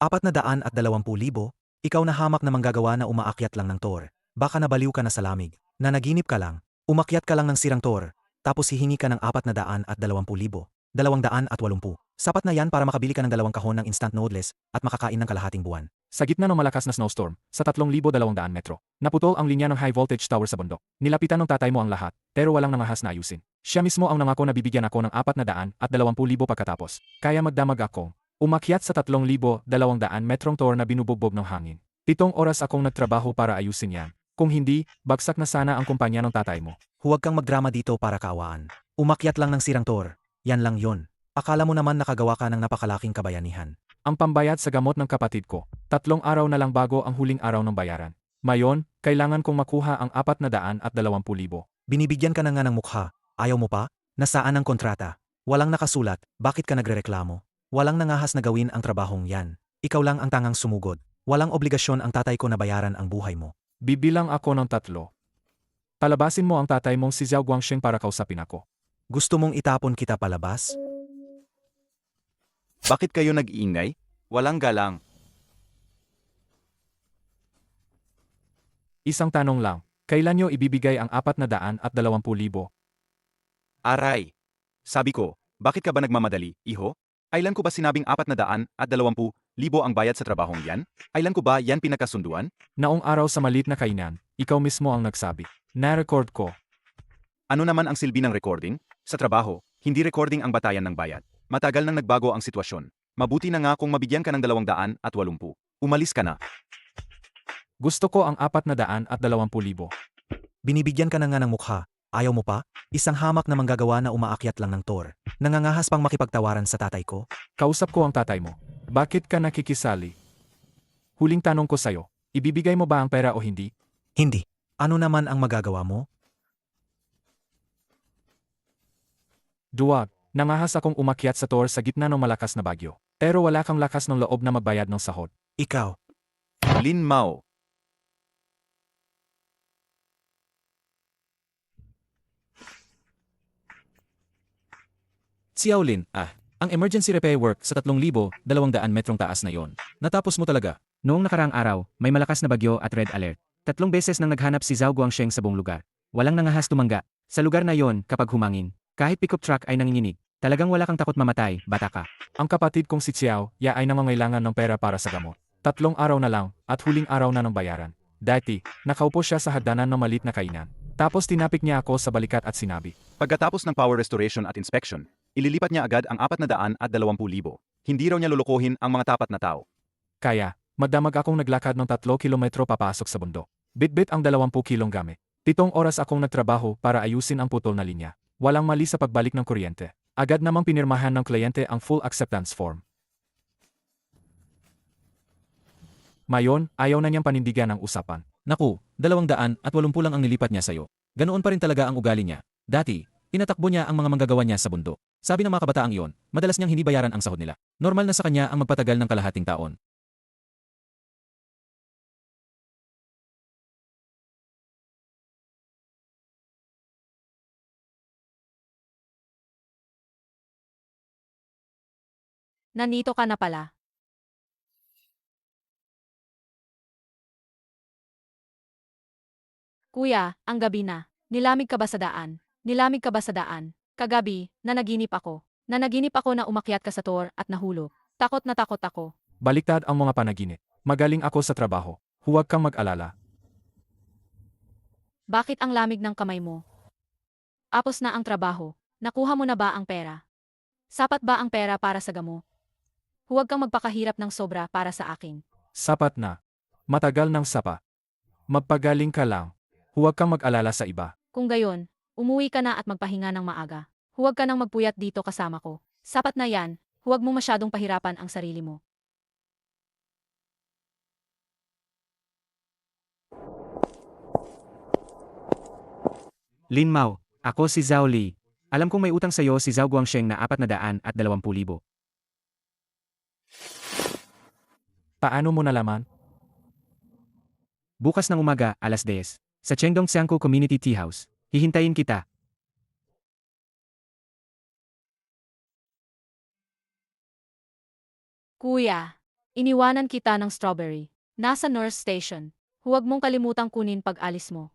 420,000, ikaw na hamak na manggagawa na umaakyat lang ng tor. Baka nabaliw ka na sa lamig, nanaginip ka lang, umakyat ka lang ng sirang tor, tapos hihingi ka ng 420,000, 280. Sapat na yan para makabili ka ng 2 kahon ng instant noodles at makakain ng kalahating buwan. Sa gitna ng malakas na snowstorm, sa 3,200 metro, naputol ang linya ng high voltage tower sa bundok. Nilapitan ng tatay mo ang lahat, pero walang nangahas na ayusin. Siya mismo ang nangako na bibigyan ako ng 420,000 pagkatapos. Kaya magdamag ako. Umakyat sa 3,200 metrong tower na binubugbog ng hangin. 7 oras akong nagtrabaho para ayusin yan. Kung hindi, bagsak na sana ang kumpanya ng tatay mo. Huwag kang magdrama dito para kaawaan. Umakyat lang ng sirang tor, yan lang yon. Akala mo naman nakagawa ka ng napakalaking kabayanihan. Ang pambayad sa gamot ng kapatid ko, 3 araw na lang bago ang huling araw ng bayaran. Mayon, kailangan kong makuha ang 420,000. Binibigyan ka na nga ng mukha, ayaw mo pa? Nasaan ang kontrata? Walang nakasulat, bakit ka nagrereklamo? Walang nangahas na gawin ang trabahong yan. Ikaw lang ang tangang sumugod. Walang obligasyon ang tatay ko na bayaran ang buhay mo. Bibilang ako ng 3. Palabasin mo ang tatay mong si Xiao Guangsheng para kausapin ako. Gusto mong itapon kita palabas? Bakit kayo nag-iingay? Walang galang. Isang tanong lang, kailan nyo ibibigay ang 420,000? Aray! Sabi ko, bakit ka ba nagmamadali, iho? Ailan ko ba sinabing 420,000 ang bayad sa trabahong yan? Ailan ko ba yan pinakasunduan? Naong araw sa malit na kainan, ikaw mismo ang nagsabi. Na-record ko. Ano naman ang silbi ng recording? Sa trabaho, hindi recording ang batayan ng bayad. Matagal nang nagbago ang sitwasyon. Mabuti na nga kung mabigyan ka ng 280. Umalis ka na. Gusto ko ang 420,000. Binibigyan ka na nga ng mukha, ayaw mo pa? Isang hamak na manggagawa na umaakyat lang ng tor. Nangangahas pang makipagtawaran sa tatay ko? Kausap ko ang tatay mo. Bakit ka nakikisali? Huling tanong ko sa'yo, ibibigay mo ba ang pera o hindi? Hindi. Ano naman ang magagawa mo? Duwag, nangahas akong umakyat sa tor sa gitna ng malakas na bagyo. Pero wala kang lakas ng loob na magbayad ng sahod. Ikaw. Lin Mao. Xiaolin, ang emergency repair work sa 3,200 metrong taas na yon. Natapos mo talaga. Noong nakaraang araw, may malakas na bagyo at red alert. 3 beses nang naghanap si Zhao Guangsheng sa buong lugar. Walang nangahas tumangga. Sa lugar na yon, kapag humangin, kahit pickup truck ay nanginginig. Talagang wala kang takot mamatay, bata ka. Ang kapatid kong si Xiao, ay nangangailangan ng pera para sa gamot. 3 araw na lang, at huling araw na ng bayaran. Dati, nakaupo siya sa hagdanan ng malit na kainan. Tapos tinapik niya ako sa balikat at sinabi. Pagkatapos ng power restoration at inspection, ililipat niya agad ang 420,000. Hindi raw niya lulukuhin ang mga tapat na tao. Kaya, madamag akong naglakad ng 3 kilometro papasok sa bundok. Bitbit ang 20 kilong gamit. 7 oras akong nagtrabaho para ayusin ang putol na linya. Walang mali sa pagbalik ng kuryente. Agad namang pinirmahan ng kliyente ang full acceptance form. Mayon, ayaw na niyang panindigan ang usapan. Naku, 280 lang ang nilipat niya sa'yo. Ganoon pa rin talaga ang ugali niya. Dati, tinatakbo niya ang mga manggagawa niya sa bundok. Sabi ng mga kabataang iyon, madalas niyang hindi bayaran ang sahod nila. Normal na sa kanya ang magpatagal ng kalahating taon. Nandito ka na pala. Kuya, ang gabi na. Nilamig ka ba sa daan? Nilamig ka ba sa daan? Kagabi, nanaginip ako. Nanaginip ako na umakyat ka sa tor at nahulog. Takot na takot ako. Baliktad ang mga panaginip. Magaling ako sa trabaho. Huwag kang mag-alala. Bakit ang lamig ng kamay mo? Apos na ang trabaho. Nakuha mo na ba ang pera? Sapat ba ang pera para sa gamot? Huwag kang magpakahirap ng sobra para sa akin. Sapat na. Matagal ng sapa. Magpagaling ka lang. Huwag kang mag-alala sa iba. Kung gayon, umuwi ka na at magpahinga ng maaga. Huwag ka nang magpuyat dito kasama ko. Sapat na yan, huwag mo masyadong pahirapan ang sarili mo. Lin Mao, ako si Zhao Li. Alam kong may utang sa'yo si Zhao Guangsheng na 420,000. Paano mo nalaman? Bukas ng umaga, alas 10. Sa Chengdong Xiangkou Community Tea House. Hihintayin kita. Kuya, Iniwanan kita ng strawberry. Nasa nurse station. Huwag mong kalimutang kunin pag alis mo.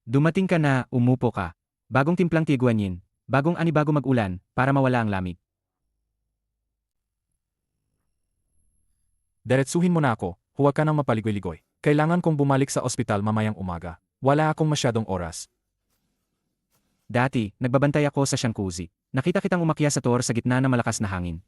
Dumating ka na, umupo ka. Bagong timplang tiguanyin, bagong anibago mag-ulan, para mawala ang lamig. Diretsuhin mo na ako, huwag ka nang mapaligoy-ligoy. Kailangan kong bumalik sa ospital mamayang umaga. Wala akong masyadong oras. Dati, nagbabantay ako sa Shankuzi. Nakita kitang umakyat sa tour sa gitna ng malakas na hangin.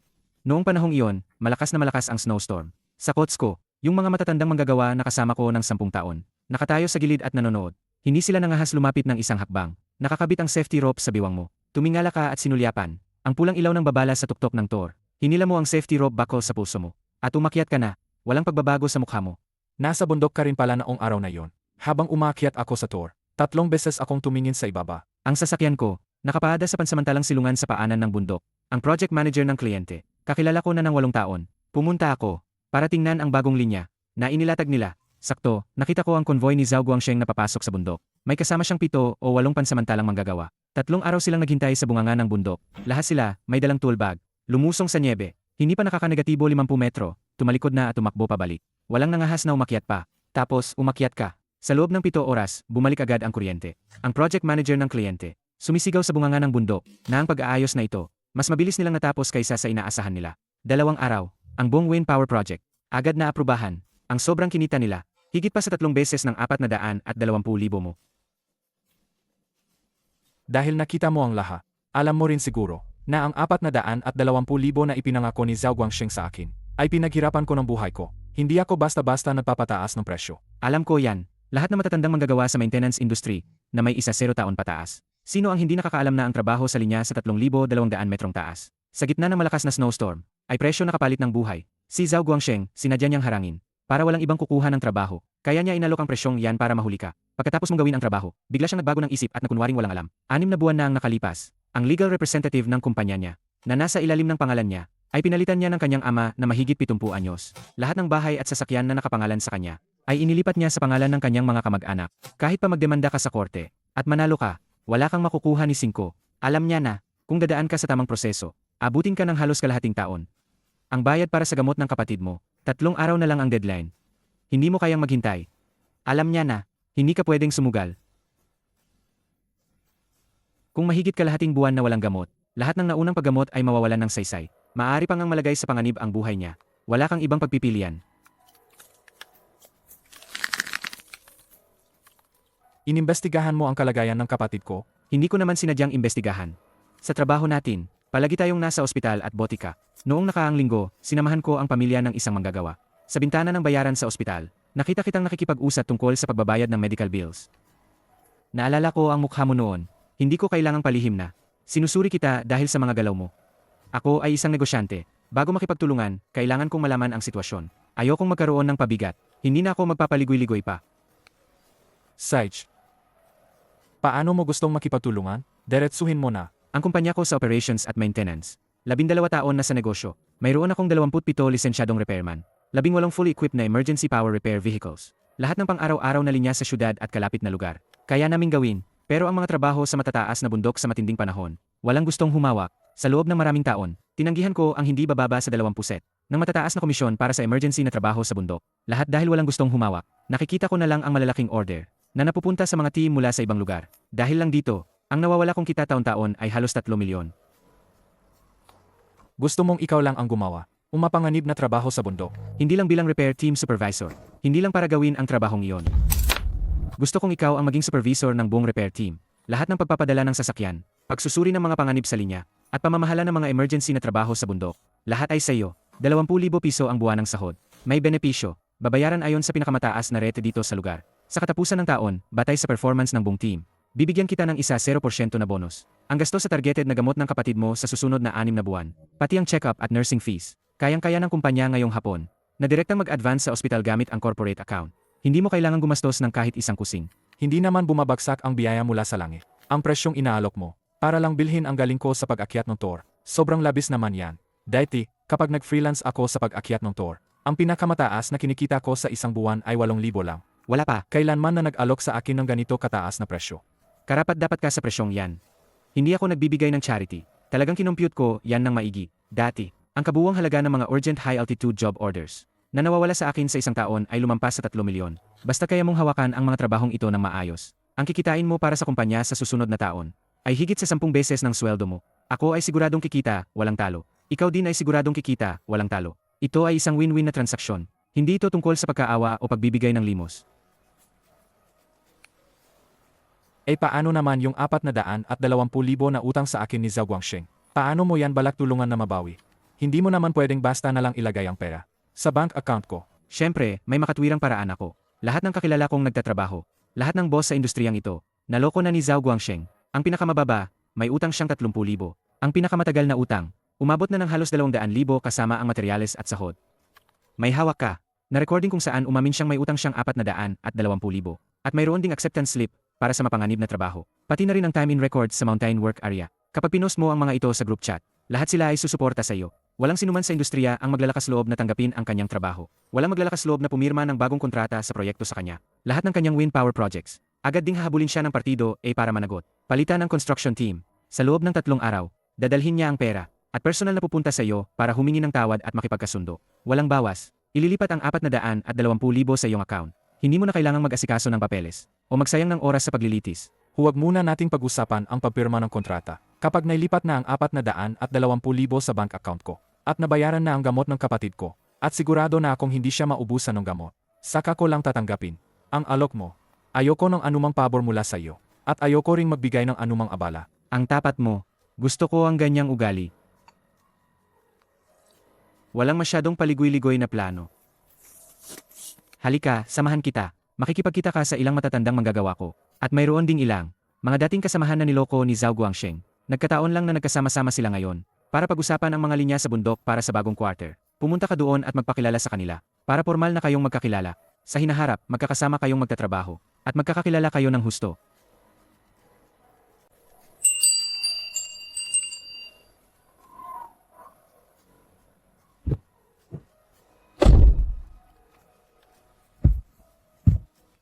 Noong panahong iyon, malakas na malakas ang snowstorm. Sa kots ko, yung mga matatandang manggagawa na kasama ko ng 10 taon, nakatayo sa gilid at nanonood. Hindi sila nangahas lumapit ng isang hakbang. Nakakabit ang safety rope sa biwang mo. Tumingala ka at sinulyapan. Ang pulang ilaw ng babala sa tuktok ng tour. Hinila mo ang safety rope buckle sa pulso mo. At umakyat ka na. Walang pagbabago sa mukha mo. Nasa bundok ka rin pala noong araw na yon. Habang umakyat ako sa tour, 3 beses akong tumingin sa ibaba. Ang sasakyan ko, nakapaada sa pansamantalang silungan sa paanan ng bundok. Ang project manager ng kliyente. Kakilala ko na ng 8 taon. Pumunta ako para tingnan ang bagong linya na inilatag nila. Sakto, nakita ko ang konvoy ni Zhao Guangsheng na papasok sa bundok. May kasama siyang 7 o 8 pansamantalang manggagawa. 3 araw silang naghintay sa bunganga ng bundok. Lahat sila, may dalang tool bag. Lumusong sa niebe. Hindi pa nakakanegatibo 50 metro. Tumalikod na at tumakbo pabalik. Walang nangahas na umakyat pa. Tapos, umakyat ka. Sa loob ng 7 oras, bumalik agad ang kuryente. Ang project manager ng kliyente, sumisigaw sa bunganga ng bundok, na ang pag-aayos na ito, mas mabilis nilang natapos kaysa sa inaasahan nila. 2 araw, ang buong wind power project, agad na aprubahan, ang sobrang kinita nila, higit pa sa 3 beses ng 420,000 mo. Dahil nakita mo ang lahat, alam mo rin siguro, na ang 420,000 na ipinangako ni Zhao Guangsheng sa akin, ay pinaghirapan ko ng buhay ko. Hindi ako basta-basta nagpapataas ng presyo. Alam ko yan, lahat na matatandang manggagawa sa maintenance industry, na may 0 taon pataas. Sino ang hindi nakakaalam na ang trabaho sa linya sa 3,200 metrong taas? Sa gitna ng malakas na snowstorm, ay presyo na kapalit ng buhay. Si Zhao Guangsheng, sinadya niyang harangin. Para walang ibang kukuha ng trabaho, kaya niya inalok ang presyong yan para mahuli ka. Pagkatapos mong gawin ang trabaho, bigla siyang nagbago ng isip at nakunwaring walang alam. 6 na buwan na ang nakalipas. Ang legal representative ng kumpanya niya, na nasa ilalim ng pangalan niya, ay pinalitan niya ng kanyang ama na mahigit 70 anyos. Lahat ng bahay at sasakyan na nakapangalan sa kanya, ay inilipat niya sa pangalan ng kanyang mga kamag-anak. Kahit pa magdemanda ka sa korte, at manalo ka, wala kang makukuha ni 5. Alam niya na, kung dadaan ka sa tamang proseso, abutin ka ng halos kalahating taon. Ang bayad para sa gamot ng kapatid mo, 3 araw na lang ang deadline. Hindi mo kayang maghintay. Alam niya na, hindi ka pwedeng sumugal. Kung mahigit kalahating buwan na walang gamot, lahat ng naunang paggamot ay mawawalan ng saysay. Maaari pang ang malagay sa panganib ang buhay niya. Wala kang ibang pagpipilian. Inimbestigahan mo ang kalagayan ng kapatid ko? Hindi ko naman sinadyang imbestigahan. Sa trabaho natin, palagi tayong nasa ospital at botika. Noong nakaang linggo, sinamahan ko ang pamilya ng isang manggagawa. Sa bintana ng bayaran sa ospital, nakita kitang nakikipag-usap tungkol sa pagbabayad ng medical bills. Naalala ko ang mukha mo noon. Hindi ko kailangang palihim na. Sinusuri kita dahil sa mga galaw mo. Ako ay isang negosyante. Bago makipagtulungan, kailangan kong malaman ang sitwasyon. Ayokong magkaroon ng pabigat. Hindi na ako magpapaligoy-ligoy pa. Sage, paano mo gustong makipagtulungan? Diretsuhin mo na. Ang kumpanya ko sa operations at maintenance. 12 taon na sa negosyo. Mayroon akong 27 lisensyadong repairman. 18 fully equipped na emergency power repair vehicles. Lahat ng pang-araw-araw na linya sa syudad at kalapit na lugar. Kaya naming gawin. Pero ang mga trabaho sa matataas na bundok sa matinding panahon, walang gustong humawak. Sa loob ng maraming taon, tinanggihan ko ang hindi bababa sa 20 ng matataas na komisyon para sa emergency na trabaho sa bundok. Lahat dahil walang gustong humawak. Nakikita ko na lang ang malalaking order na napupunta sa mga team mula sa ibang lugar. Dahil lang dito, ang nawawala kong kita taon-taon ay halos 3 milyon. Gusto mong ikaw lang ang gumawa. Umapanganib na trabaho sa bundok. Hindi lang bilang repair team supervisor. Hindi lang para gawin ang trabahong iyon. Gusto kong ikaw ang maging supervisor ng buong repair team. Lahat ng pagpapadala ng sasakyan, pagsusuri ng mga panganib sa linya, at pamamahala ng mga emergency na trabaho sa bundok. Lahat ay sa iyo. 20,000 piso ang buwanang sahod. May benepisyo. Babayaran ayon sa pinakamataas na rate dito sa lugar. Sa katapusan ng taon, batay sa performance ng buong team, bibigyan kita ng 0% na bonus. Ang gasto sa targeted na gamot ng kapatid mo sa susunod na 6 na buwan, pati ang check-up at nursing fees, kayang-kaya ng kumpanya ngayong hapon, na direktang mag-advance sa ospital gamit ang corporate account. Hindi mo kailangang gumastos ng kahit isang kusing. Hindi naman bumabagsak ang biyaya mula sa langit. Ang presyong inaalok mo, para lang bilhin ang galing ko sa pag-akyat ng tour. Sobrang labis naman yan. Dati, kapag nag-freelance ako sa pag-akyat ng tour, Ang pinakamataas na kinikita ko sa isang buwan ay 8,000 lang. Wala pa. Kailanman na nag-alok sa akin ng ganito kataas na presyo. Karapat-dapat ka sa presyong yan. Hindi ako nagbibigay ng charity. Talagang kinompute ko yan ng maigi. Dati, ang kabuuang halaga ng mga urgent high-altitude job orders na nawawala sa akin sa isang taon ay lumampas sa 3 milyon. Basta kaya mong hawakan ang mga trabahong ito ng maayos. Ang kikitain mo para sa kumpanya sa susunod na taon ay higit sa 10 beses ng sweldo mo. Ako ay siguradong kikita, walang talo. Ikaw din ay siguradong kikita, walang talo. Ito ay isang win-win na transaksyon. Hindi ito tungkol sa pagkaawa o pagbibigay ng limos. Eh paano naman yung 420,000 na utang sa akin ni Zhao Guangsheng? Paano mo yan balak tulungan na mabawi? Hindi mo naman pwedeng basta na lang ilagay ang pera sa bank account ko. Siyempre, may makatwirang paraan ako. Lahat ng kakilala kong nagtatrabaho, lahat ng boss sa industriyang ito, naloko na ni Zhao Guangsheng. Ang pinakamababa, may utang siyang 30,000. Ang pinakamatagal na utang, umabot na ng halos 200,000 kasama ang materyales at sahod. May hawak ka. Na-recording kung saan umamin siyang may utang siyang 420,000. At mayroon ding acceptance slip para sa mapanganib na trabaho. Pati na rin ang time in records sa Mountain Work Area. Kapag pinost mo ang mga ito sa group chat, lahat sila ay susuporta sa iyo. Walang sinuman sa industriya ang maglalakas loob na tanggapin ang kanyang trabaho. Walang maglalakas loob na pumirma ng bagong kontrata sa proyekto sa kanya. Lahat ng kanyang wind power projects. Agad ding hahabulin siya ng partido para managot. Palitan ng construction team. Sa loob ng 3 araw, dadalhin niya ang pera at personal na pupunta sa iyo para humingi ng tawad at makipagkasundo. Walang bawas. Ililipat ang 420,000 sa iyong account. Hindi mo na kailangang mag-asikaso ng papeles o magsayang ng oras sa paglilitis. Huwag muna nating pag-usapan ang pagpirma ng kontrata. Kapag nailipat na ang 420,000 sa bank account ko, at nabayaran na ang gamot ng kapatid ko, at sigurado na akong hindi siya maubusan ng gamot, saka ko lang tatanggapin ang alok mo. Ayoko ng anumang pabor mula sa iyo, at ayoko ring magbigay ng anumang abala. Ang tapat mo. Gusto ko ang ganyang ugali. Walang masyadong paligoy-ligoy na plano. Halika, samahan kita. Makikipagkita ka sa ilang matatandang manggagawa ko. At mayroon ding ilang mga dating kasamahan na niloko ni Zhao Guangsheng. Nagkataon lang na nagkasama-sama sila ngayon para pag-usapan ang mga linya sa bundok para sa bagong quarter. Pumunta ka doon at magpakilala sa kanila para formal na kayong magkakilala. Sa hinaharap, magkakasama kayong magtatrabaho at magkakakilala kayo ng husto.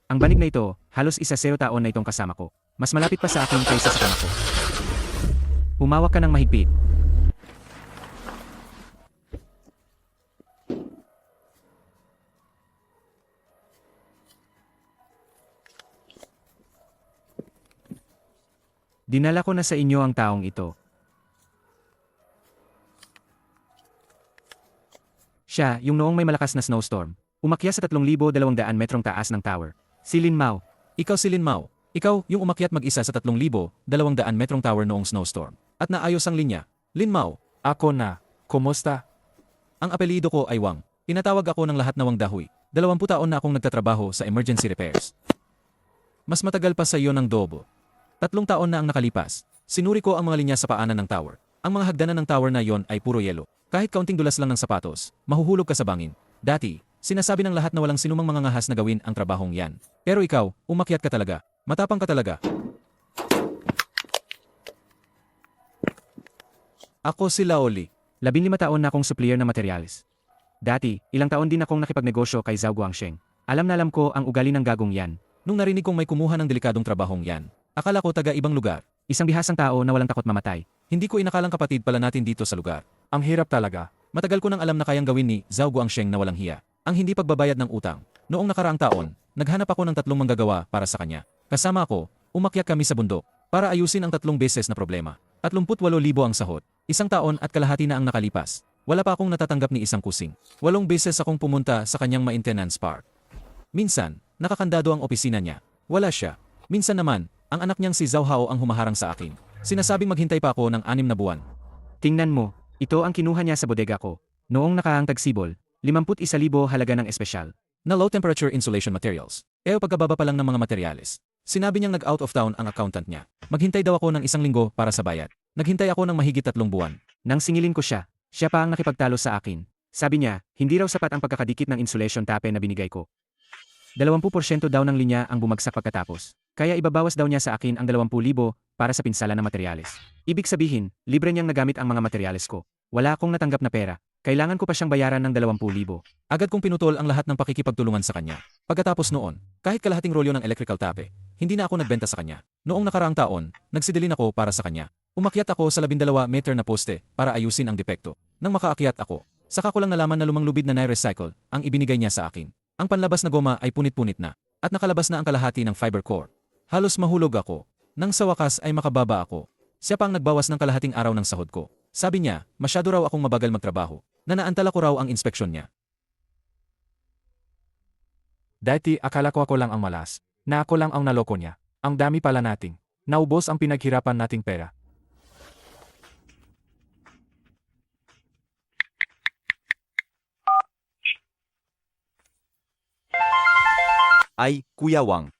Ang banig na ito, halos 10 taon na itong kasama ko. Mas malapit pa sa akin kaysa sa ko. Humawak ka ng mahigpit. Dinala ko na sa inyo ang taong ito. Siya, yung noong may malakas na snowstorm, umakyat sa 3,200 metrong taas ng tower. Si Lin Mao. Ikaw si Lin Mao. Ikaw yung umakyat mag-isa sa 3,200 metrong tower noong snowstorm. At naayos ang linya. Lin Mao. Ako na. Kumusta? Ang apelyido ko ay Wang. Tinatawag ako ng lahat na Wang Dahui. 20 taon na akong nagtatrabaho sa emergency repairs. Mas matagal pa sa iyo ng Dobo. 3 taon na ang nakalipas. Sinuri ko ang mga linya sa paanan ng tower. Ang mga hagdanan ng tower na yon ay puro yelo. Kahit kaunting dulas lang ng sapatos, mahuhulog ka sa bangin. Dati, sinasabi ng lahat na walang sinumang mga ngahas na gawin ang trabahong yan. Pero ikaw, umakyat ka talaga. Matapang ka talaga. Ako si Laoli. 15 taon na akong supplier ng materyales. Dati, ilang taon din akong nakipagnegosyo kay Zhao Guangsheng. Alam na alam ko ang ugali ng gagong yan. Nung narinig kong may kumuha ng delikadong trabahong yan, akala ko taga ibang lugar. Isang bihasang tao na walang takot mamatay. Hindi ko inakalang kapatid pala natin dito sa lugar. Ang hirap talaga. Matagal ko nang alam na kayang gawin ni Zhao Guangsheng na walang hiya. Ang hindi pagbabayad ng utang. Noong nakaraang taon, naghanap ako ng 3 manggagawa para sa kanya. Kasama ako, umakyat kami sa bundok para ayusin ang 3 beses na problema. 38,000 ang sahod. 1 taon at kalahati na ang nakalipas. Wala pa akong natatanggap ni isang kusing. 8 beses akong pumunta sa kanyang maintenance park. Minsan, nakakandado ang opisina niya. Wala siya. Minsan naman, ang anak niyang si Zhao Hao ang humaharang sa akin. Sinasabing maghintay pa ako ng 6 na buwan. Tingnan mo, ito ang kinuha niya sa bodega ko. Noong nakaang tagsibol, 51,000 halaga ng espesyal. Na low temperature insulation materials. Pagkababa pa lang ng mga materyales. Sinabi niyang nag-out of town ang accountant niya. Maghintay daw ako ng 1 linggo para sa bayad. Naghintay ako ng mahigit 3 buwan. Nang singilin ko siya, siya pa ang nakipagtalo sa akin. Sabi niya, hindi raw sapat ang pagkakadikit ng insulation tape na binigay ko. 20% daw ng linya ang bumagsak pagkatapos. Kaya ibabawas daw niya sa akin ang 20,000 para sa pinsala ng materyales. Ibig sabihin, libre niyang nagamit ang mga materyales ko. Wala akong natanggap na pera. Kailangan ko pa siyang bayaran ng 20,000. Agad kong pinutol ang lahat ng pakikipagtulungan sa kanya. Pagkatapos noon, kahit kalahating rolyo ng electrical tape, hindi na ako nagbenta sa kanya. Noong nakaraang taon, nagsidilin ako para sa kanya. Umakyat ako sa 12 meter na poste para ayusin ang depekto. Nang makaakyat ako, saka ko lang nalaman na lumang lubid na na-recycle ang ibinigay niya sa akin. Ang panlabas na goma ay punit-punit na, at nakalabas na ang kalahati ng fiber core. Halos mahulog ako. Nang sa wakas ay makababa ako. Siya pa ang nagbawas ng kalahating araw ng sahod ko. Sabi niya, masyado raw akong mabagal magtrabaho. Na naantala ko raw ang inspeksyon niya. Dati akala ko ako lang ang malas, na ako lang ang naloko niya. Ang dami pala nating. Naubos ang pinaghirapan nating pera. Ay, Kuya Wang.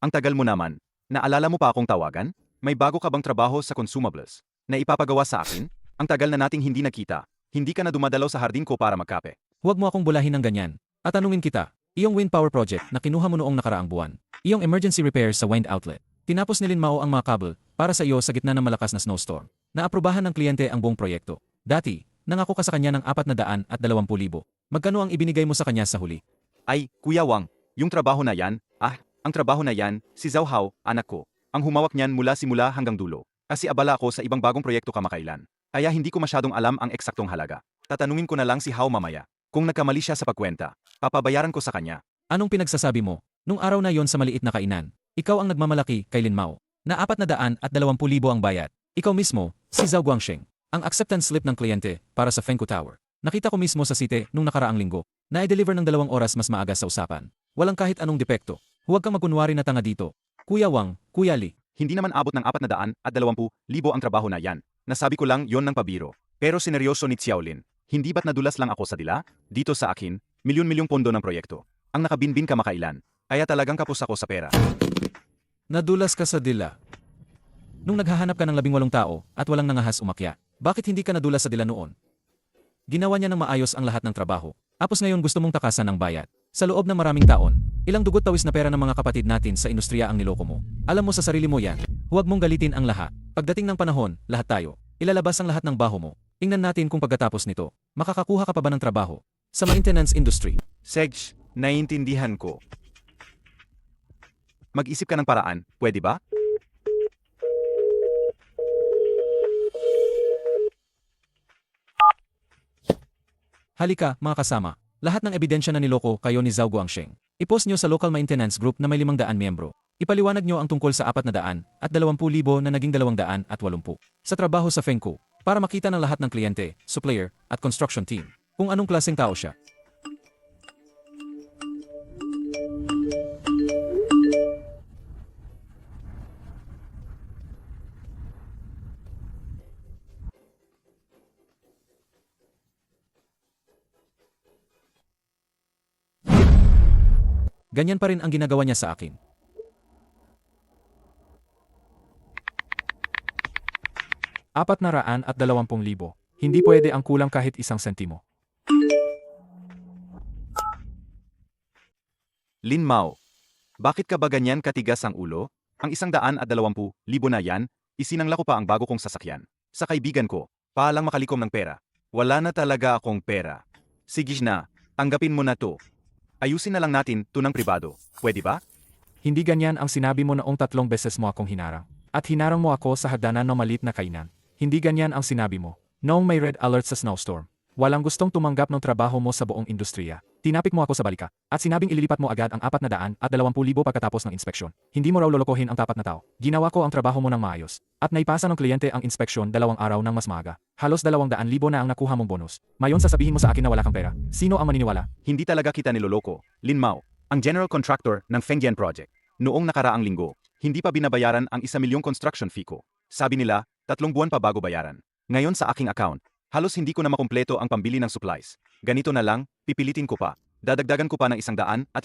Ang tagal mo naman. Naalala mo pa akong tawagan? May bago ka bang trabaho sa consumables na ipapagawa sa akin? Ang tagal na nating hindi nakita. Hindi ka na dumadalaw sa hardin ko para magkape. Huwag mo akong bulahin ng ganyan. At tanungin kita, iyong wind power project na kinuha mo noong nakaraang buwan. Iyong emergency repairs sa wind outlet. Tinapos ni Lin Mao ang mga kabel para sa iyo sa gitna ng malakas na snowstorm. Naaprubahan ng kliyente ang buong proyekto. Dati, nangako ka sa kanya ng 420,000. Magkano ang ibinigay mo sa kanya sa huli? Ay, Kuya Wang, yung trabaho na yan, ang trabaho na yan, si Zhao Hao, anak ko, ang humawak niyan mula simula hanggang dulo. Kasi abala ako sa ibang bagong proyekto kamakailan. Kaya hindi ko masyadong alam ang eksaktong halaga. Tatanungin ko na lang si Hao mamaya. Kung nagkamali siya sa pagkwenta, papabayaran ko sa kanya. Anong pinagsasabi mo? Nung araw na yon sa maliit na kainan, ikaw ang nagmamalaki kay Lin Mao. Na 420,000 ang bayad. Ikaw mismo, si Zhao Guangsheng. Ang acceptance slip ng kliyente para sa Fengku Tower. Nakita ko mismo sa site nung nakaraang linggo. Na-deliver ng 2 oras mas maaga sa usapan. Walang kahit anong depekto. Huwag kang magkunwari na tanga dito. Kuya Wang, Kuya Li. Hindi naman abot ng 420,000 ang trabaho na yan. Nasabi ko lang yon ng pabiro. Pero sineryoso ni Xiaolin. Hindi ba't nadulas lang ako sa dila? Dito sa akin, milyon-milyong pondo ng proyekto. Ang nakabinbin kamakailan. Kaya talagang kapos ako sa pera. Nadulas ka sa dila. Nung naghahanap ka ng 18 tao at walang nangahas umakyat, bakit hindi ka nadulas sa dila noon? Ginawa niya ng maayos ang lahat ng trabaho. Tapos ngayon gusto mong takasan ng bayad. Sa loob ng maraming taon, ilang dugot tawis na pera ng mga kapatid natin sa industriya ang niloko mo. Alam mo sa sarili mo yan. Huwag mong galitin ang lahat. Pagdating ng panahon, lahat tayo. Ilalabas ang lahat ng baho mo. Tingnan natin kung pagkatapos nito, makakakuha ka pa ba ng trabaho sa maintenance industry. Sej, naiintindihan ko. Mag-isip ka ng paraan, pwede ba? Halika, mga kasama. Lahat ng ebidensya na niloko kayo ni Zhao Guangsheng. I-post nyo sa local maintenance group na may 500 miyembro. Ipaliwanag nyo ang tungkol sa 420,000 na naging 280 sa trabaho sa Fengku para makita ng lahat ng kliyente, supplier, at construction team kung anong klaseng tao siya. Ganyan pa rin ang ginagawa niya sa akin. $420,000. Hindi pwede ang kulang kahit 1 sentimo. Lin Mao, bakit ka ba ganyan katigas ang ulo? Ang 120,000 na yan, isinangla ko pa ang bago kong sasakyan. Sa kaibigan ko, paalang makalikom ng pera. Wala na talaga akong pera. Sige na, tanggapin mo na to. Ayusin na lang natin to ng pribado. Pwede ba? Hindi ganyan ang sinabi mo noong 3 beses mo akong hinarang. At hinarang mo ako sa hagdanan ng maliit na kainan. Hindi ganyan ang sinabi mo. Noong may red alert sa snowstorm, walang gustong tumanggap ng trabaho mo sa buong industriya. Tinapik mo ako sa balika, at sinabing ililipat mo agad ang 420,000 pagkatapos ng inspeksyon. Hindi mo raw lolokohin ang tapat na tao. Ginawa ko ang trabaho mo ng maayos. At naipasa ng kliyente ang inspeksyon 2 araw ng mas maaga. Halos 200,000 na ang nakuha mong bonus. Mayon sasabihin mo sa akin na wala kang pera. Sino ang maniniwala? Hindi talaga kita niloloko. Lin Mao, ang general contractor ng Fengjian Project. Noong nakaraang linggo, hindi pa binabayaran ang 1 milyong construction fee ko. Sabi nila, 3 buwan pa bago bayaran. Ngayon sa aking account, halos hindi ko na makumpleto ang pambili ng supplies. Ganito na lang, pipilitin ko pa. Dadagdagan ko pa ng 150,000.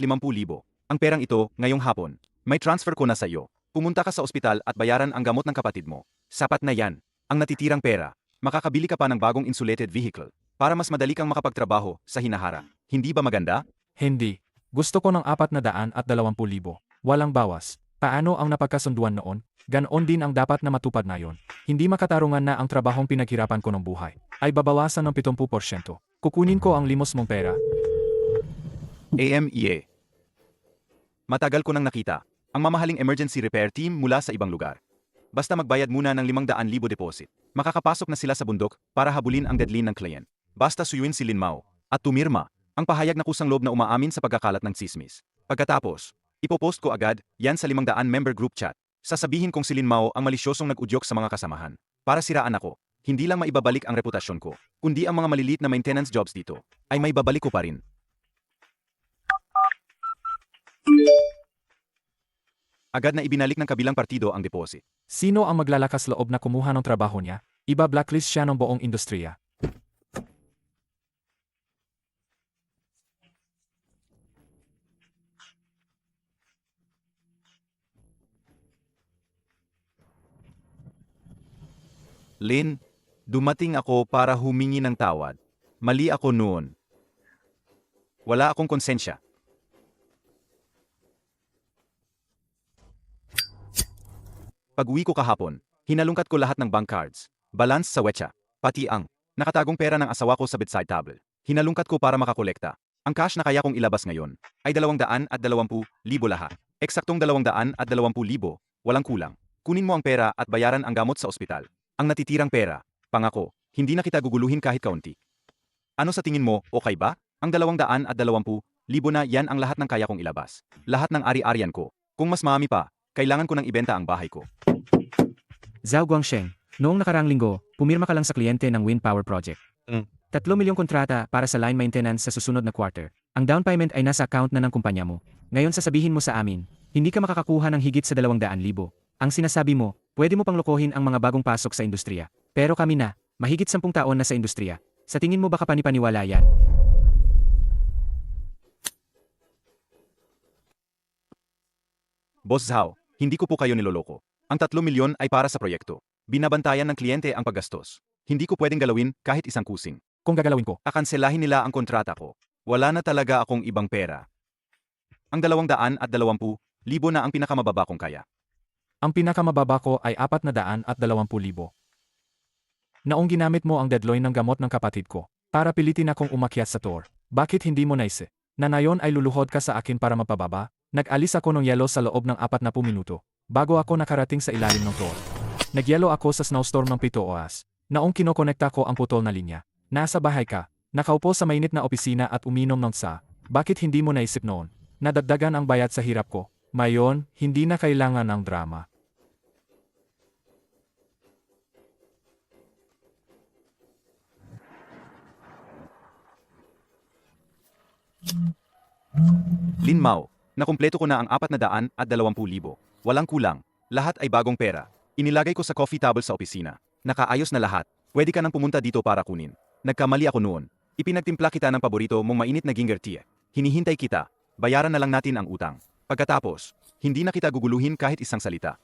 Ang perang ito, ngayong hapon. May transfer ko na sa iyo. Pumunta ka sa ospital at bayaran ang gamot ng kapatid mo. Sapat na yan. Ang natitirang pera, makakabili ka pa ng bagong insulated vehicle para mas madali kang makapagtrabaho sa hinahara. Hindi ba maganda? Hindi. Gusto ko ng 420,000. Walang bawas. Paano ang napagkasunduan noon? Ganoon din ang dapat na matupad na yon. Hindi makatarungan na ang trabahong pinaghirapan ko ng buhay ay babawasan ng 70%. Kukunin ko ang limos mong pera. AMEA. Matagal ko nang nakita ang mamahaling emergency repair team mula sa ibang lugar. Basta magbayad muna ng 500,000 deposit. Makakapasok na sila sa bundok para habulin ang deadline ng client. Basta suyuin si Lin Mao at tumirma ang pahayag na kusang loob na umaamin sa pagkakalat ng tsismis. Pagkatapos, ipopost ko agad yan sa 500 member group chat. Sasabihin kong si Lin Mao ang malisyosong nag-udyok sa mga kasamahan. Para siraan ako, hindi lang maibabalik ang reputasyon ko, kundi ang mga maliliit na maintenance jobs dito ay may babalik ko pa rin. Agad na ibinalik ng kabilang partido ang deposit. Sino ang maglalakas loob na kumuha ng trabaho niya? Iba-blacklist siya ng buong industriya. Lin, dumating ako para humingi ng tawad. Mali ako noon. Wala akong konsensya. Pag-uwi ko kahapon, hinalungkat ko lahat ng bank cards, balance sa wetsa, pati ang nakatagong pera ng asawa ko sa bedside table. Hinalungkat ko para makakolekta. Ang cash na kaya kong ilabas ngayon ay 220,000 lahat. Eksaktong 220,000, walang kulang. Kunin mo ang pera at bayaran ang gamot sa ospital. Ang natitirang pera, pangako, hindi na kita guguluhin kahit kaunti. Ano sa tingin mo, okay ba? Ang 220,000 na yan ang lahat ng kaya kong ilabas. Lahat ng ari-arian ko. Kung mas marami pa, kailangan ko nang ibenta ang bahay ko. Zhao Guangsheng, noong nakaraang linggo, pumirma ka lang sa kliyente ng wind power project. 3 milyong kontrata para sa line maintenance sa susunod na quarter. Ang down payment ay nasa account na ng kumpanya mo. Ngayon sasabihin mo sa amin, hindi ka makakakuha ng higit sa 200,000. Ang sinasabi mo, pwede mo pang lokohin ang mga bagong pasok sa industriya. Pero kami na, mahigit 10 taon na sa industriya. Sa tingin mo baka panipaniwala yan? Boss Zhao, hindi ko po kayo niloloko. Ang 3 milyon ay para sa proyekto. Binabantayan ng kliyente ang paggastos. Hindi ko pwedeng galawin kahit isang kusing. Kung gagalawin ko, Akanselahin nila ang kontrata ko. Wala na talaga akong ibang pera. Ang 220,000 na ang pinakamababa kong kaya. ang pinakamababa ko ay 420,000. Naong ginamit mo ang deadline ng gamot ng kapatid ko para pilitin akong umakyat sa tour. Bakit hindi mo naisip na nayon ay luluhod ka sa akin para mapababa? Nag-alis ako ng yelo sa loob ng 40 minuto bago ako nakarating sa ilalim ng tour. Nagyelo ako sa snowstorm ng 7 oras. Naong kinokonekta ko ang putol na linya. Nasa bahay ka, nakaupo sa mainit na opisina at uminom ng tsa. Bakit hindi mo naisip noon? Nadagdagan ang bayad sa hirap ko. Mayon, hindi na kailangan ng drama. Lin Mao, nakumpleto ko na ang 420,000. Walang kulang. Lahat ay bagong pera. Inilagay ko sa coffee table sa opisina. Nakaayos na lahat. Pwede ka nang pumunta dito para kunin. Nagkamali ako noon. Ipinagtimpla kita ng paborito mong mainit na ginger tea. Hinihintay kita. Bayaran na lang natin ang utang. Pagkatapos, hindi na kita guguluhin kahit isang salita.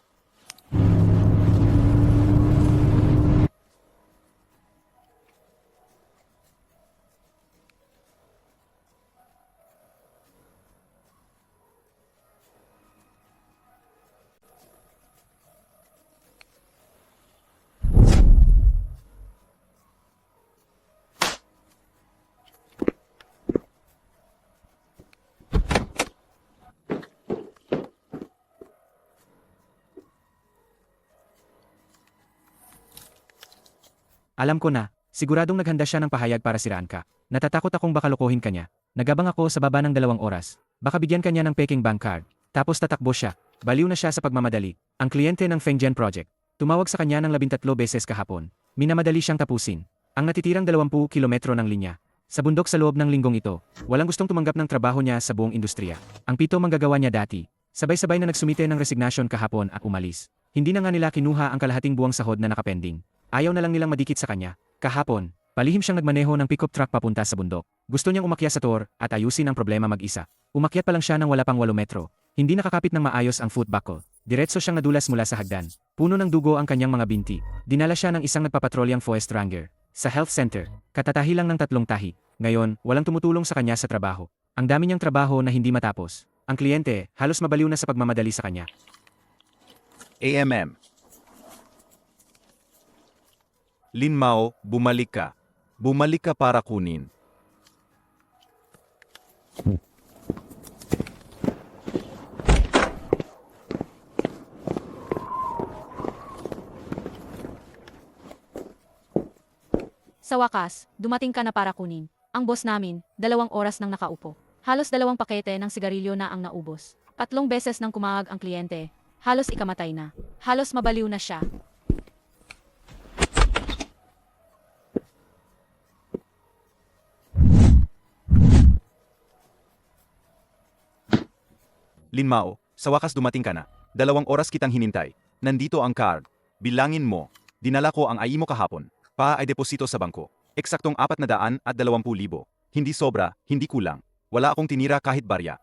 Alam ko na, siguradong naghanda siya ng pahayag para siraan ka. Natatakot akong baka lokohin ka niya. Nagabang ako sa baba ng 2 oras. Baka bigyan ka niya ng peking bank card. Tapos tatakbo siya. Baliw na siya sa pagmamadali. Ang kliyente ng Fengjian Project. Tumawag sa kanya ng 13 beses kahapon. Minamadali siyang tapusin. Ang natitirang 20 kilometro ng linya. Sa bundok sa loob ng linggong ito, walang gustong tumanggap ng trabaho niya sa buong industriya. Ang 7 manggagawa niya dati, sabay-sabay na nagsumite ng resignation kahapon at umalis. Hindi na nga nila kinuha ang kalahating buwang sahod na nakapending. Ayaw na lang nilang madikit sa kanya. Kahapon, palihim siyang nagmaneho ng pickup truck papunta sa bundok. Gusto niyang umakyat sa tour at ayusin ang problema mag-isa. Umakyat pa lang siya ng wala pang 8 metro. Hindi nakakapit ng maayos ang foot buckle. Diretso siyang nadulas mula sa hagdan. Puno ng dugo ang kanyang mga binti. Dinala siya ng isang nagpapatrolyang forest ranger. Sa health center, katatahi lang ng 3 tahi. Ngayon, walang tumutulong sa kanya sa trabaho. Ang dami niyang trabaho na hindi matapos. Ang kliyente, halos mabaliw na sa pagmamadali sa kanya. AMM. Lin Mao, bumalik ka. Bumalik ka para kunin Sa wakas, dumating ka na para kunin. Ang boss namin, 2 oras nang nakaupo. Halos 2 pakete ng sigarilyo na ang naubos. 3 beses nang kumahag ang kliyente. Halos ikamatay na. Halos mabaliw na siya. Lin Mao, sa wakas dumating ka na. 2 oras kitang hinintay. Nandito ang card. Bilangin mo. Dinala ko ang AI mo kahapon. Pa ay deposito sa bangko. Eksaktong 420,000. Hindi sobra, hindi kulang. Wala akong tinira kahit barya.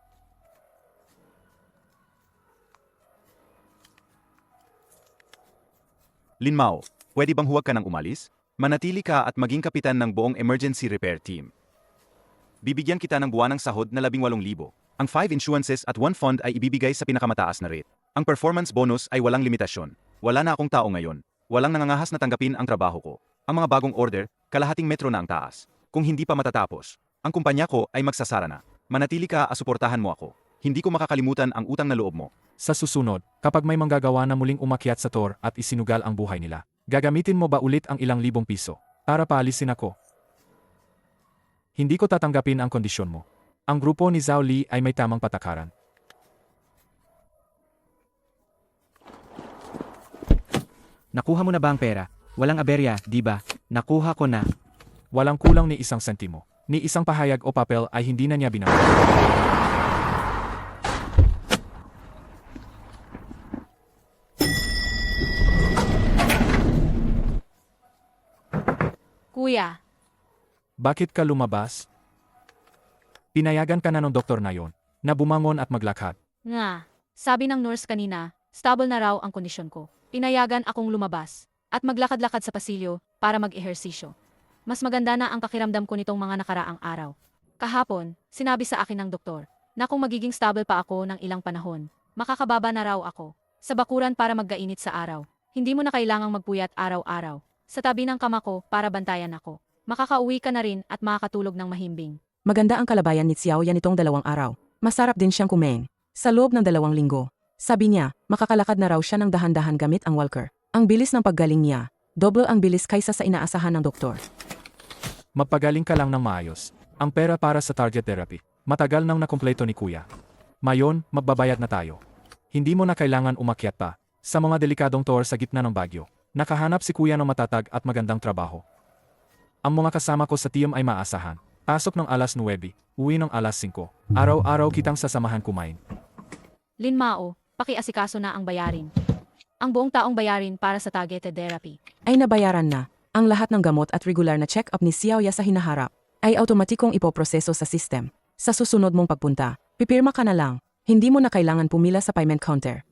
Lin Mao, pwede bang huwag ka nang umalis? Manatili ka at maging kapitan ng buong emergency repair team. Bibigyan kita ng buwanang sahod na 18,000. Ang 5 insurances at 1 fund ay ibibigay sa pinakamataas na rate. Ang performance bonus ay walang limitasyon. Wala na akong tao ngayon. Walang nangangahas na tanggapin ang trabaho ko. Ang mga bagong order, kalahating metro na ang taas. Kung hindi pa matatapos, ang kumpanya ko ay magsasara na. Manatili ka at suportahan mo ako. Hindi ko makakalimutan ang utang na loob mo. Sa susunod, kapag may manggagawa na muling umakyat sa tour at isinugal ang buhay nila, gagamitin mo ba ulit ang ilang libong piso para paalisin ako? Hindi ko tatanggapin ang kondisyon mo. Ang grupo ni Zhao Li ay may tamang patakaran. Nakuha mo na ba ang pera? Walang aberya, di ba? Nakuha ko na. Walang kulang ni 1 sentimo. Ni isang pahayag o papel ay hindi na niya binawi. Kuya, Bakit ka lumabas? Pinayagan ka na ng doktor na yon, na bumangon at maglakad. nga, sabi ng nurse kanina, stable na raw ang kondisyon ko. Pinayagan akong lumabas at maglakad-lakad sa pasilyo para mag-ehersisyo. Mas maganda na ang pakiramdam ko nitong mga nakaraang araw. Kahapon, sinabi sa akin ng doktor na kung magiging stable pa ako ng ilang panahon, makakababa na raw ako sa bakuran para maggainit sa araw. Hindi mo na kailangang magpuyat araw-araw sa tabi ng kama ko para bantayan ako. Makakauwi ka na rin at makakatulog ng mahimbing. Maganda ang kalabayan ni Xiao Yan itong 2 araw. Masarap din siyang kumain. Sa loob ng 2 linggo. Sabi niya, makakalakad na raw siya ng dahan-dahan gamit ang walker. Ang bilis ng paggaling niya, double ang bilis kaysa sa inaasahan ng doktor. Magpagaling ka lang ng maayos. Ang pera para sa target therapy. Matagal nang nakumpleto ni Kuya. Mayon, magbabayad na tayo. Hindi mo na kailangan umakyat pa sa mga delikadong tour sa gitna ng bagyo. Nakahanap si Kuya ng matatag at magandang trabaho. Ang mga kasama ko sa team ay maasahan. Pasok ng alas 9, uwi ng alas 5. Araw-araw kitang sasamahan kumain. Lin Mao, pakiasikaso na ang bayarin. Ang buong taong bayarin para sa targeted therapy. Ay nabayaran na. Ang lahat ng gamot at regular na check-up ni Xiao Ya sa hinaharap ay automatikong ipoproseso sa system. Sa susunod mong pagpunta, pipirma ka na lang. Hindi mo na kailangan pumila sa payment counter.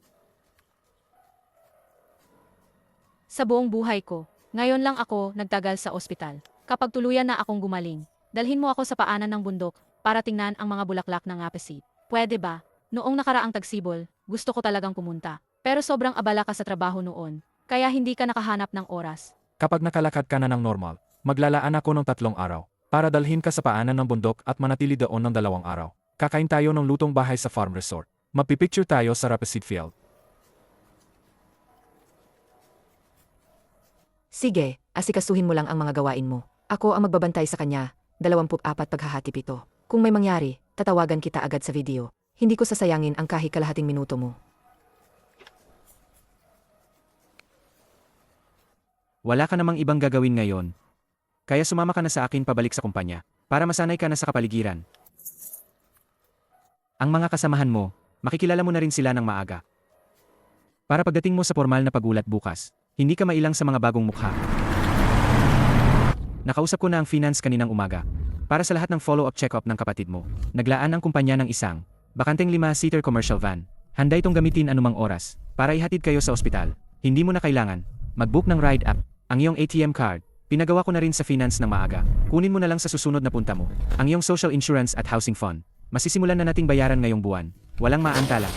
Sa buong buhay ko, ngayon lang ako nagtagal sa ospital. Kapag tuluyan na akong gumaling, dalhin mo ako sa paanan ng bundok para tingnan ang mga bulaklak ng apesit. Pwede ba? Noong nakaraang tagsibol, gusto ko talagang pumunta. Pero sobrang abala ka sa trabaho noon, kaya hindi ka nakahanap ng oras. Kapag nakalakad ka na ng normal, maglalaan ako ng 3 araw para dalhin ka sa paanan ng bundok at manatili doon ng 2 araw. Kakain tayo ng lutong bahay sa farm resort. Magpipicture tayo sa Rapeseed Field. Sige, asikasuhin mo lang ang mga gawain mo. Ako ang magbabantay sa kanya, 24 paghahatip ito. Kung may mangyari, tatawagan kita agad sa video. Hindi ko sasayangin ang kahit kalahating minuto mo. Wala ka namang ibang gagawin ngayon. Kaya sumama ka na sa akin pabalik sa kumpanya, para masanay ka na sa kapaligiran. Ang mga kasamahan mo, makikilala mo na rin sila ng maaga. Para pagdating mo sa formal na pagulat bukas, hindi ka mailang sa mga bagong mukha. Nakausap ko na ang finance kaninang umaga. Para sa lahat ng follow-up check-up ng kapatid mo, naglaan ang kumpanya ng isang bakanteng 5-seater commercial van. Handa itong gamitin anumang oras para ihatid kayo sa ospital. Hindi mo na kailangan mag-book ng ride app. Ang iyong ATM card, pinagawa ko na rin sa finance ng maaga. Kunin mo na lang sa susunod na punta mo. Ang iyong social insurance at housing fund. Masisimulan na nating bayaran ngayong buwan. Walang maantala.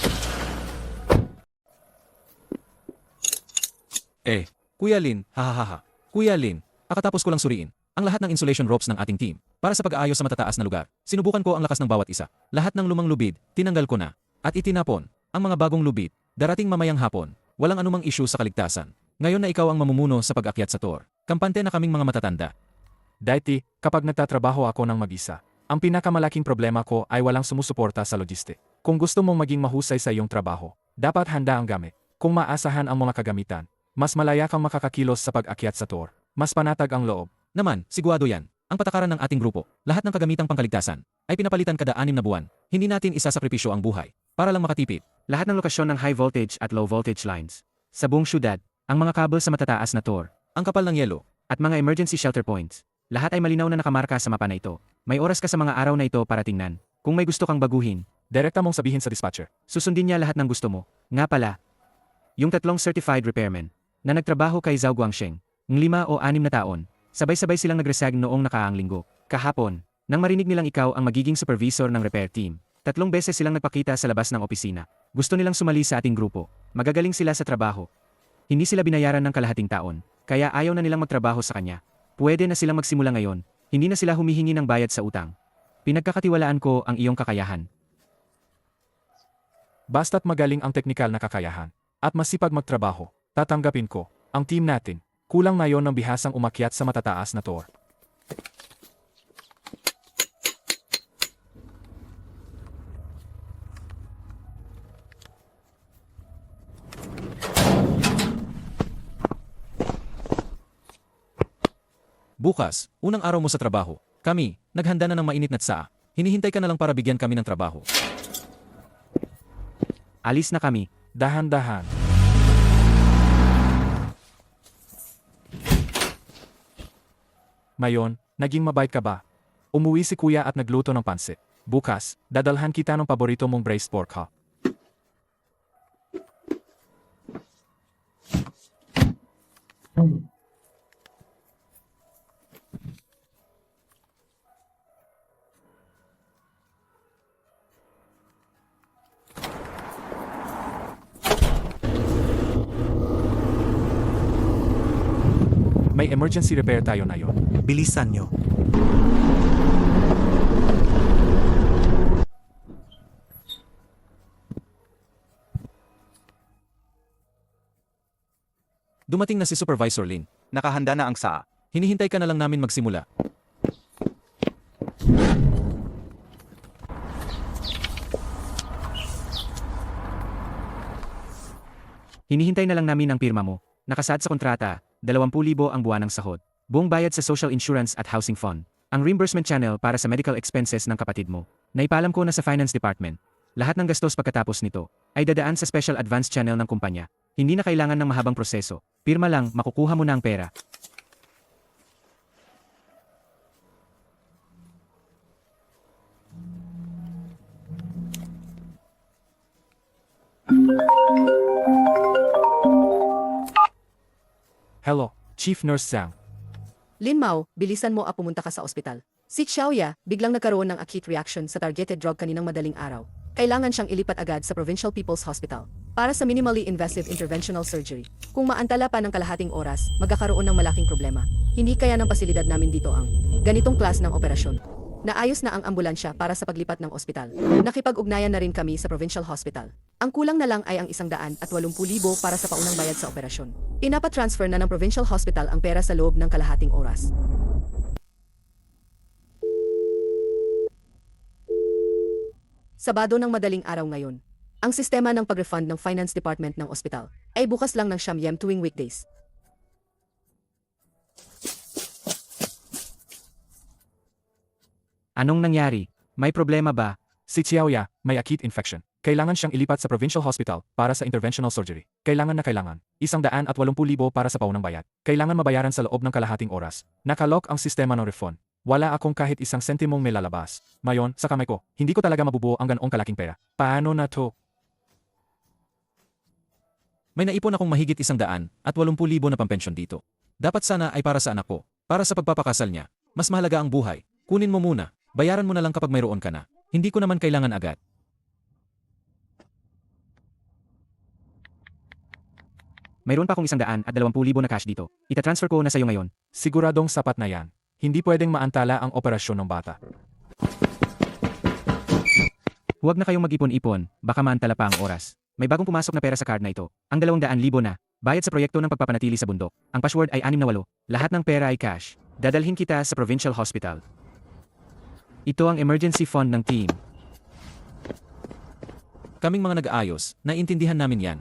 Kuya Lin, hahaha. Kuya Lin, kakatapos ko lang suriin ang lahat ng insulation ropes ng ating team. para sa pag-aayos sa matataas na lugar. Sinubukan ko ang lakas ng bawat isa. Lahat ng lumang lubid, tinanggal ko na. At itinapon. Ang mga bagong lubid, darating mamayang hapon. Walang anumang issue sa kaligtasan. Ngayon na ikaw ang mamumuno sa pag-akyat sa tour. Kampante na kaming mga matatanda. Dati, kapag nagtatrabaho ako ng mag-isa, ang pinakamalaking problema ko ay walang sumusuporta sa logistic. Kung gusto mong maging mahusay sa iyong trabaho, dapat handa ang gamit. Kung maasahan ang mga kagamitan, mas malaya kang makakakilos sa pag-akyat sa tour. Mas panatag ang loob. Naman, sigurado yan. Ang patakaran ng ating grupo, lahat ng kagamitang pangkaligtasan, ay pinapalitan kada 6 na buwan. Hindi natin isasakripisyo ang buhay para lang makatipid. Lahat ng lokasyon ng high voltage at low voltage lines. Sa buong syudad, ang mga kabel sa matataas na tour, Ang kapal ng yelo, at mga emergency shelter points. Lahat ay malinaw na nakamarka sa mapa na ito. May oras ka sa mga araw na ito para tingnan. Kung may gusto kang baguhin, Direkta mong sabihin sa dispatcher. susundin niya lahat ng gusto mo. Nga pala, yung 3 certified repairmen na nagtrabaho kay Zhao Guangsheng, ng 5 o 6 na taon, sabay-sabay silang nagresag noong nakaraang linggo. Kahapon, nang marinig nilang ikaw ang magiging supervisor ng repair team, 3 beses silang nagpakita sa labas ng opisina. Gusto nilang sumali sa ating grupo. Magagaling sila sa trabaho. Hindi sila binayaran ng kalahating taon, kaya ayaw na nilang magtrabaho sa kanya. Pwede na silang magsimula ngayon. Hindi na sila humihingi ng bayad sa utang. Pinagkakatiwalaan ko ang iyong kakayahan. Basta't magaling ang teknikal na kakayahan at masipag magtrabaho, tatanggapin ko ang team natin. Kulang na yon ng bihasang umakyat sa matataas na tour. bukas, unang araw mo sa trabaho. Kami, naghanda na ng mainit na tsaa. Hinihintay ka na lang para bigyan kami ng trabaho. Alis na kami. Dahan-dahan. Mayon, naging mabait ka ba? Umuwi si kuya at nagluto ng pansit. Bukas, dadalhan kita ng paborito mong braised pork ha. May emergency repair tayo na yon. Bilisan nyo. Dumating na si Supervisor Lin. Nakahanda na ang saa. Hinihintay ka na lang namin magsimula. Hinihintay na lang namin ang pirma mo. Nakasad sa kontrata, 20,000 ang buwan ng sahod. Buong bayad sa social insurance at housing fund. Ang reimbursement channel para sa medical expenses ng kapatid mo. Naipalam ko na sa finance department. Lahat ng gastos pagkatapos nito ay dadaan sa special advance channel ng kumpanya. Hindi na kailangan ng mahabang proseso. Pirma lang, makukuha mo na ang pera. Hello, Chief Nurse Zhang. Lin Mao, bilisan mo pumunta ka sa ospital. Si Xiaoya, biglang nagkaroon ng acute reaction sa targeted drug kaninang madaling araw. Kailangan siyang ilipat agad sa Provincial People's Hospital para sa minimally invasive interventional surgery. Kung maantala pa ng kalahating oras, magkakaroon ng malaking problema. Hindi kaya ng pasilidad namin dito ang ganitong klas ng operasyon. Naayos na ang ambulansya para sa paglipat ng ospital. Nakipag-ugnayan na rin kami sa Provincial Hospital. Ang kulang na lang ay ang 180,000 para sa paunang bayad sa operasyon. Inapatransfer na ng Provincial Hospital ang pera sa loob ng kalahating oras. Sabado ng madaling araw ngayon. Ang sistema ng pag-refund ng Finance Department ng ospital ay bukas lang ng 9 tuwing weekdays. Anong nangyari? May problema ba? Si Xiaoya, may acute infection. Kailangan siyang ilipat sa provincial hospital para sa interventional surgery. Kailangan na kailangan. 180,000 para sa paunang bayad. Kailangan mabayaran sa loob ng kalahating oras. Nakalock ang sistema ng refund. Wala akong kahit 1 sentimong may lalabas. Mayon, sa kamay ko, hindi ko talaga mabubuo ang ganoong kalaking pera. Paano na to? May naipon akong mahigit 180,000 na pampensyon dito. Dapat sana ay para sa anak ko. Para sa pagpapakasal niya. Mas mahalaga ang buhay. Kunin mo muna. Bayaran mo na lang kapag mayroon ka na. Hindi ko naman kailangan agad. Mayroon pa akong 120,000 na cash dito. Itatransfer ko na sa'yo ngayon. Siguradong sapat na yan. Hindi pwedeng maantala ang operasyon ng bata. Huwag na kayong mag-ipon-ipon, baka maantala pa ang oras. May bagong pumasok na pera sa card na ito. Ang 200,000 na. Bayad sa proyekto ng pagpapanatili sa bundok. Ang password ay 68. Lahat ng pera ay cash. Dadalhin kita sa provincial hospital. Ito ang emergency fund ng team. Kaming mga nag-aayos, naiintindihan namin yan.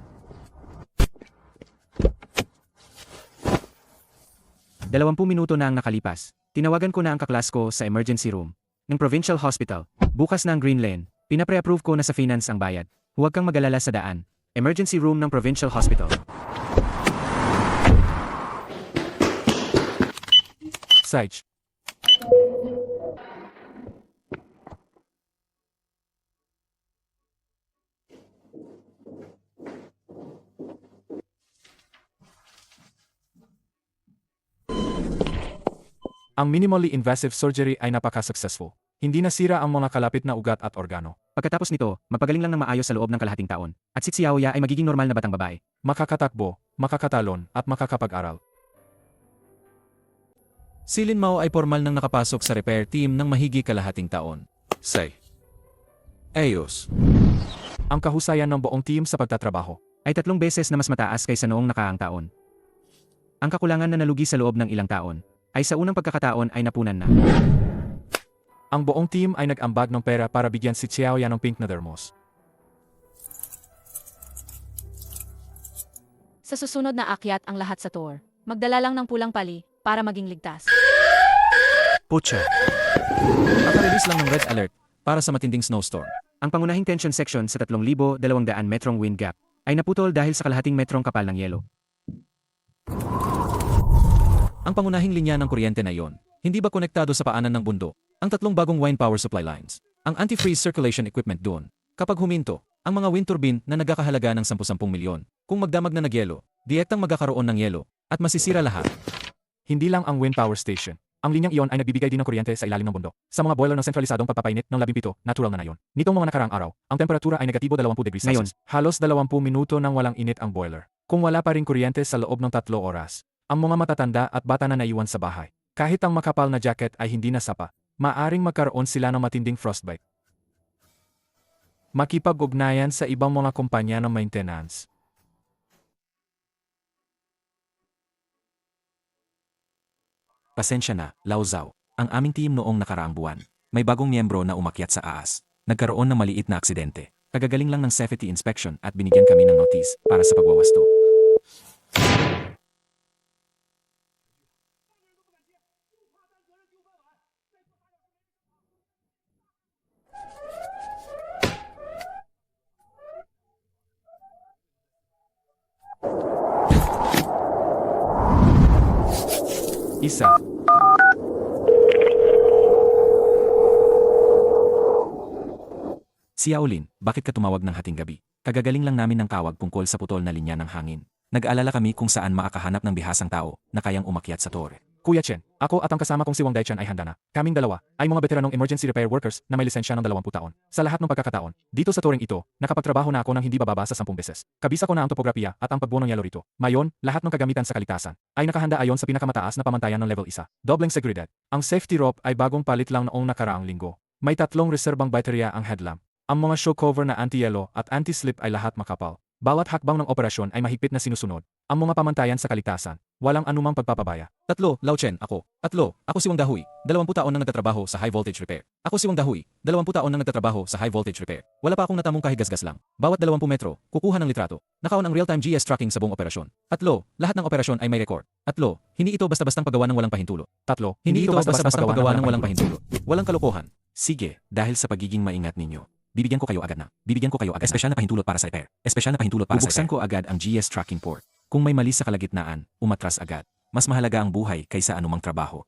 20 minuto na ang nakalipas. Tinawagan ko na ang kaklas ko sa emergency room ng provincial hospital. Bukas na ang green lane. Pinapre-approve ko na sa finance ang bayad. Huwag kang mag-alala sa daan. Emergency room ng provincial hospital. Saich. Ang minimally invasive surgery ay napaka-successful. Hindi nasira ang mga kalapit na ugat at organo. Pagkatapos nito, magpagaling lang ng maayos sa loob ng kalahating taon. At si Xiaoya ay magiging normal na batang babae. Makakatakbo, makakatalon, at makakapag-aral. Si Lin Mao ay formal nang nakapasok sa repair team ng mahigi kalahating taon. Say. Ayos. Ang kahusayan ng buong team sa pagtatrabaho. Ay 3 beses na mas mataas kaysa noong nakaang taon. Ang kakulangan na nalugi sa loob ng ilang taon ay sa unang pagkakataon ay napunan na. Ang buong team ay nag-ambag ng pera para bigyan si Xiaoya ng pink na thermos. Sa susunod na akyat ang lahat sa tour. Magdala lang ng pulang pali para maging ligtas. Pucha. Nakarelease lang ng red alert para sa matinding snowstorm. Ang pangunahing tension section sa 3,200 metrong wind gap ay naputol dahil sa kalahating metrong kapal ng yelo. Ang pangunahing linya ng kuryente na iyon, hindi ba konektado sa paanan ng bundok? Ang 3 bagong wind power supply lines. Ang anti-freeze circulation equipment doon. Kapag huminto, ang mga wind turbine na nagkakahalaga ng 10 milyon. Kung magdamag na nagyelo, direktang magkakaroon ng yelo at masisira lahat. Hindi lang ang wind power station. Ang linyang iyon ay nagbibigay din ng kuryente sa ilalim ng bundok. Sa mga boiler ng sentralisadong pagpapainit ng 17, natural na yon. Nitong mga nakaraang araw, ang temperatura ay negatibo 20 degrees Ngayon, Celsius. Halos 20 minuto nang walang init ang boiler. Kung wala pa rin kuryente sa loob ng 3 oras, ang mga matatanda at bata na naiwan sa bahay. Kahit ang makapal na jacket ay hindi na sapa, maaring magkaroon sila ng matinding frostbite. Makipag-ugnayan sa ibang mga kumpanya ng maintenance. Pasensya na, Laozao. Ang aming team noong nakaraang buwan. May bagong miyembro na umakyat sa AAS. Nagkaroon ng maliit na aksidente. Kagagaling lang ng safety inspection at binigyan kami ng notice para sa pagwawasto. Isa. Xiaolin, bakit ka tumawag ng hating gabi? Kagagaling lang namin ng tawag tungkol sa putol na linya ng hangin. Nag-alala kami kung saan makakahanap ng bihasang tao na kayang umakyat sa tore. Kuya Chen, ako at ang kasama kong si Wang Daichan ay handa na. Kaming dalawa ay mga veteranong emergency repair workers na may lisensya ng 20 taon. Sa lahat ng pagkakataon, dito sa touring ito, nakapagtrabaho na ako ng hindi bababa sa 10 beses. Kabisa ko na ang topografiya at ang pagbuo ng yelo rito. Mayon, lahat ng kagamitan sa kaligtasan ay nakahanda ayon sa pinakamataas na pamantayan ng level 1. Dobleng seguridad. Ang safety rope ay bagong palit lang noong nakaraang linggo. May 3 reserbang baterya ang headlamp. Ang mga shock cover na anti-yelo at anti-slip ay lahat makapal. Bawat hakbang ng operasyon ay mahigpit na sinusunod. Ang mga pamantayan sa kaligtasan, walang anumang pagpapabaya. 3, Lao Chen, ako. 3, ako si Wang Dahui, 20 taon nang nagtatrabaho sa high voltage repair. Ako si Wang Dahui, 20 taon nang nagtatrabaho sa high voltage repair. Wala pa akong natamong kahigasgas lang. Bawat 20 metro, kukuha ng litrato. Nakaon ang real-time GS tracking sa buong operasyon. 3, lahat ng operasyon ay may record. 3, hindi ito basta-bastang paggawa ng walang pahintulot. 3, Hindi ito basta-bastang paggawa ng walang pahintulot. pahintulot. Walang kalokohan. Sige, dahil sa pagiging maingat ninyo. Bibigyan ko kayo agad na. Espesyal na pahintulot para sa repair. Bubuksan ko agad ang GS tracking port. Kung may mali sa kalagitnaan, umatras agad. Mas mahalaga ang buhay kaysa anumang trabaho.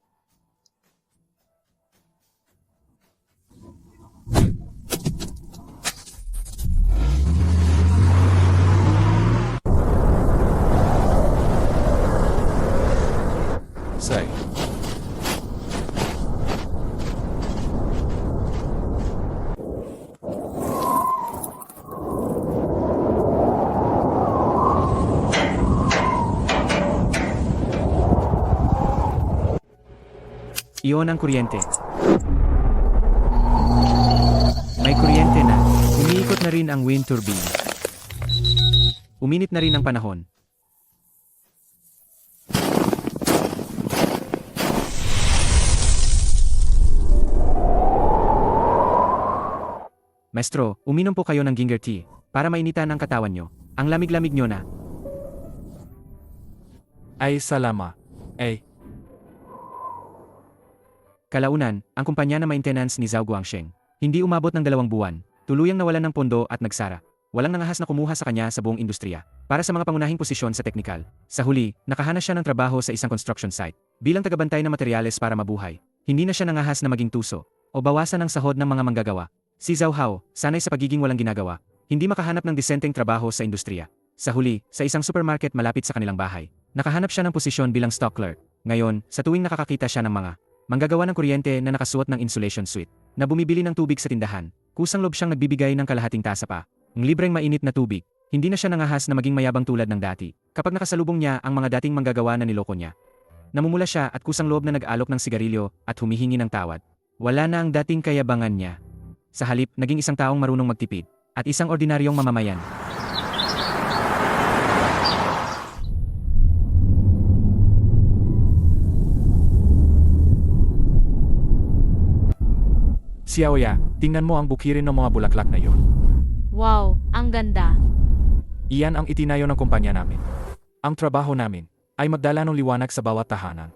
Say. Iyon ang kuryente. May kuryente na. Umiikot na rin ang wind turbine. Uminit na rin ang panahon. Maestro, uminom po kayo ng ginger tea para mainitan ang katawan nyo. Ang lamig-lamig nyo na. Ay salama. Kalaunan, ang kumpanya na maintenance ni Zhao Guangsheng. Hindi umabot ng 2 buwan. Tuluyang nawalan ng pondo at nagsara. Walang nangahas na kumuha sa kanya sa buong industriya. Para sa mga pangunahing posisyon sa teknikal. Sa huli, nakahanap siya ng trabaho sa isang construction site. Bilang tagabantay ng materyales para mabuhay. Hindi na siya nangahas na maging tuso. O bawasan ang sahod ng mga manggagawa. Si Zhao Hao, sanay sa pagiging walang ginagawa. Hindi makahanap ng disenteng trabaho sa industriya. Sa huli, sa isang supermarket malapit sa kanilang bahay. Nakahanap siya ng posisyon bilang stock clerk. Ngayon, sa tuwing nakakakita siya ng mga manggagawa ng kuryente na nakasuot ng insulation suit, na bumibili ng tubig sa tindahan, kusang loob siyang nagbibigay ng kalahating tasa pa. Ng libreng mainit na tubig, hindi na siya nangahas na maging mayabang tulad ng dati, kapag nakasalubong niya ang mga dating manggagawa na niloko niya. Namumula siya at kusang loob na nag-alok ng sigarilyo at humihingi ng tawad. Wala na ang dating kayabangan niya. Sa halip, naging isang taong marunong magtipid, at isang ordinaryong mamamayan. Xiaoya, tingnan mo ang bukirin ng mga bulaklak na yon. Wow, ang ganda. Iyan ang itinayo ng kumpanya namin. Ang trabaho namin ay magdala ng liwanag sa bawat tahanan.